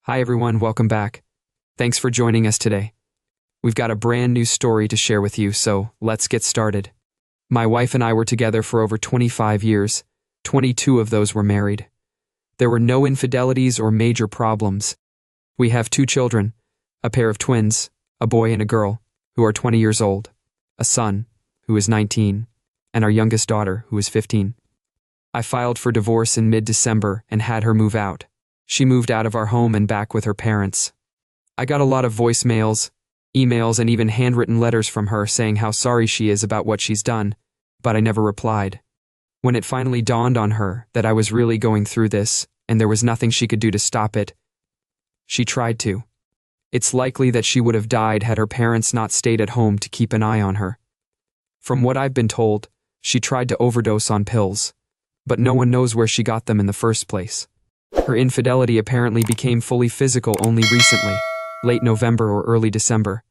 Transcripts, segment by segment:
Hi everyone, welcome back. Thanks for joining us today. We've got a brand new story to share with you, so let's get started. My wife and I were together for over 25 years. 22 of those were married. There were no infidelities or major problems. We have 2 children, a pair of twins, a boy and a girl, who are 20 years old, a son, who is 19, and our youngest daughter, who is 15. I filed for divorce in mid-December and had her move out. She moved out of our home and back with her parents. I got a lot of voicemails, emails, and even handwritten letters from her saying how sorry she is about what she's done, but I never replied. When it finally dawned on her that I was really going through this and there was nothing she could do to stop it, she tried to. It's likely that she would have died had her parents not stayed at home to keep an eye on her. From what I've been told, she tried to overdose on pills, but no one knows where she got them in the first place. Her infidelity apparently became fully physical only recently, late November or early December.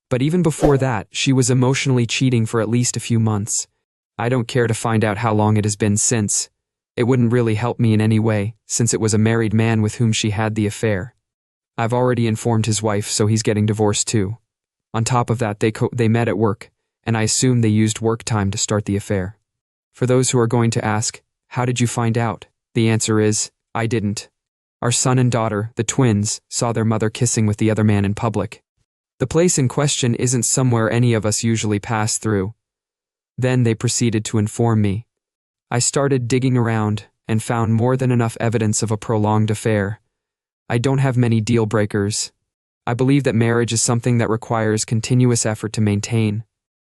But even before that, she was emotionally cheating for at least a few months. I don't care to find out how long it has been since. It wouldn't really help me in any way, since it was a married man with whom she had the affair. I've already informed his wife, so he's getting divorced too. On top of that, they met at work, and I assume they used work time to start the affair. For those who are going to ask, how did you find out? The answer is, I didn't. Our son and daughter, the twins, saw their mother kissing with the other man in public. The place in question isn't somewhere any of us usually pass through. Then they proceeded to inform me. I started digging around and found more than enough evidence of a prolonged affair. I don't have many deal breakers. I believe that marriage is something that requires continuous effort to maintain.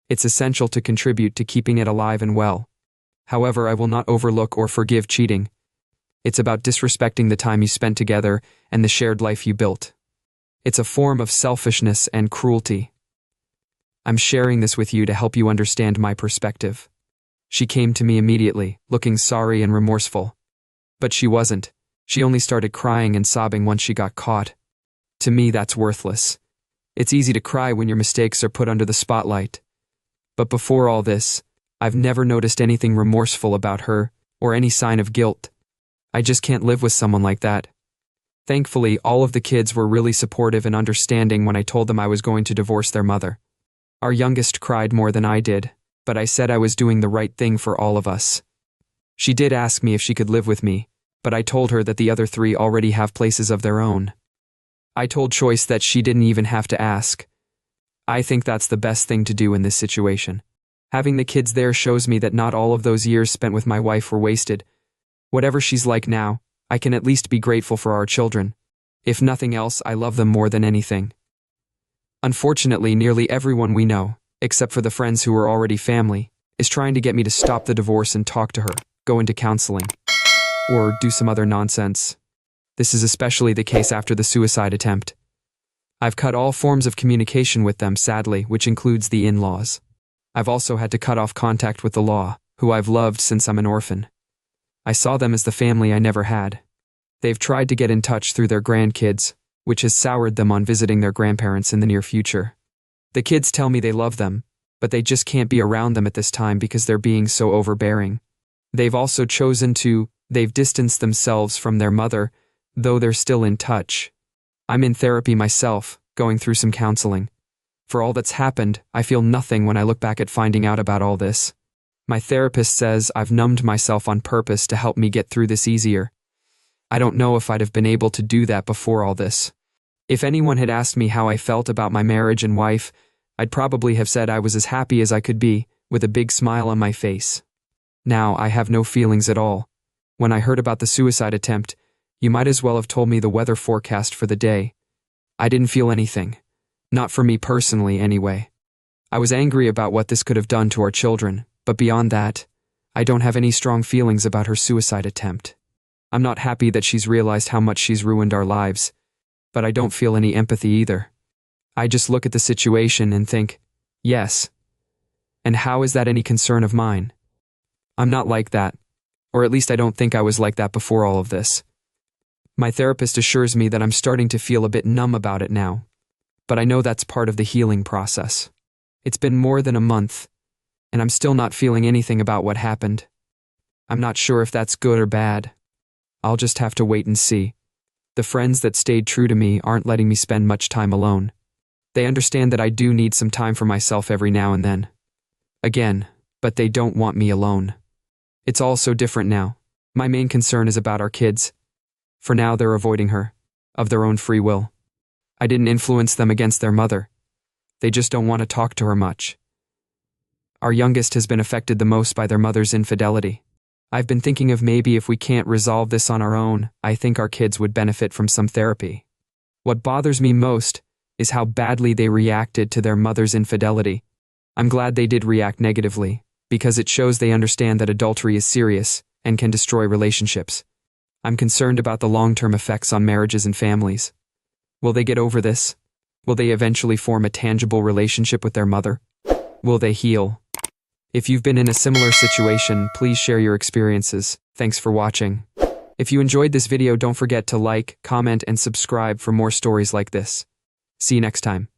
It's essential to contribute to keeping it alive and well. However, I will not overlook or forgive cheating. It's about disrespecting the time you spent together and the shared life you built. It's a form of selfishness and cruelty. I'm sharing this with you to help you understand my perspective. She came to me immediately, looking sorry and remorseful. But she wasn't. She only started crying and sobbing once she got caught. To me, that's worthless. It's easy to cry when your mistakes are put under the spotlight. But before all this, I've never noticed anything remorseful about her or any sign of guilt. I just can't live with someone like that. Thankfully, all of the kids were really supportive and understanding when I told them I was going to divorce their mother. Our youngest cried more than I did, but I said I was doing the right thing for all of us. She did ask me if she could live with me, but I told her that the other 3 already have places of their own. I told Choice that she didn't even have to ask. I think that's the best thing to do in this situation. Having the kids there shows me that not all of those years spent with my wife were wasted. Whatever she's like now, I can at least be grateful for our children. If nothing else, I love them more than anything. Unfortunately, nearly everyone we know, except for the friends who are already family, is trying to get me to stop the divorce and talk to her, go into counseling, or do some other nonsense. This is especially the case after the suicide attempt. I've cut all forms of communication with them, sadly, which includes the in-laws. I've also had to cut off contact with the law, who I've loved since I'm an orphan. I saw them as the family I never had. They've tried to get in touch through their grandkids, which has soured them on visiting their grandparents in the near future. The kids tell me they love them, but they just can't be around them at this time because they're being so overbearing. They've distanced themselves from their mother, though they're still in touch. I'm in therapy myself, going through some counseling. For all that's happened, I feel nothing when I look back at finding out about all this. My therapist says I've numbed myself on purpose to help me get through this easier. I don't know if I'd have been able to do that before all this. If anyone had asked me how I felt about my marriage and wife, I'd probably have said I was as happy as I could be, with a big smile on my face. Now I have no feelings at all. When I heard about the suicide attempt, you might as well have told me the weather forecast for the day. I didn't feel anything. Not for me personally, anyway. I was angry about what this could have done to our children. But beyond that, I don't have any strong feelings about her suicide attempt. I'm not happy that she's realized how much she's ruined our lives, but I don't feel any empathy either. I just look at the situation and think, yes. And how is that any concern of mine? I'm not like that, or at least I don't think I was like that before all of this. My therapist assures me that I'm starting to feel a bit numb about it now, but I know that's part of the healing process. It's been more than a month, and I'm still not feeling anything about what happened. I'm not sure if that's good or bad. I'll just have to wait and see. The friends that stayed true to me aren't letting me spend much time alone. They understand that I do need some time for myself every now and then. Again, but they don't want me alone. It's all so different now. My main concern is about our kids. For now, they're avoiding her, of their own free will. I didn't influence them against their mother. They just don't want to talk to her much. Our youngest has been affected the most by their mother's infidelity. I've been thinking of maybe if we can't resolve this on our own, I think our kids would benefit from some therapy. What bothers me most is how badly they reacted to their mother's infidelity. I'm glad they did react negatively, because it shows they understand that adultery is serious and can destroy relationships. I'm concerned about the long-term effects on marriages and families. Will they get over this? Will they eventually form a tangible relationship with their mother? Will they heal? If you've been in a similar situation, please share your experiences. Thanks for watching. If you enjoyed this video, don't forget to like, comment, and subscribe for more stories like this. See you next time.